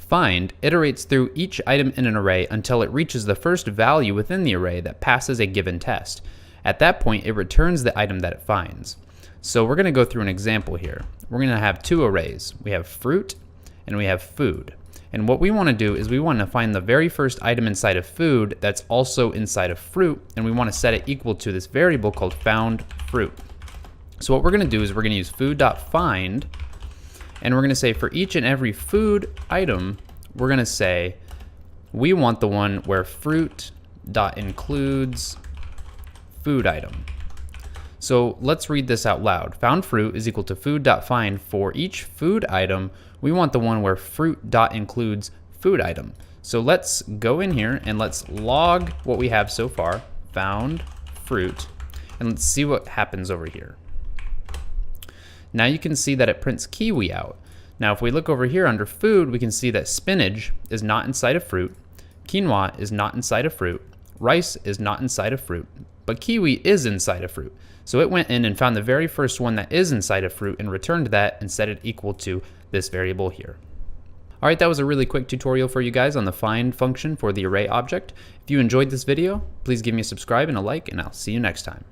Find iterates through each item in an array until it reaches the first value within the array that passes a given test. At that point, it returns the item that it finds. So we're going to go through an example here. We're going to have two arrays. We have fruit and we have food. And what we want to do is we want to find the very first item inside of food that's also inside of fruit, and we want to set it equal to this variable called found fruit. So what we're going to do is we're going to use food.find, and we're going to say for each and every food item, we're going to say we want the one where fruit.includes food item. So let's read this out loud. Found fruit is equal to food.find for each food item. We want the one where fruit.includes food item. So let's go in here and let's log what we have so far, found fruit, and let's see what happens over here. Now you can see that it prints kiwi out. Now if we look over here under food, we can see that spinach is not inside of fruit, quinoa is not inside of fruit, rice is not inside of fruit, but kiwi is inside of fruit. So it went in and found the very first one that is inside of fruit and returned that and set it equal to this variable here. All right, that was a really quick tutorial for you guys on the find function for the array object. If you enjoyed this video, please give me a subscribe and a like, and I'll see you next time.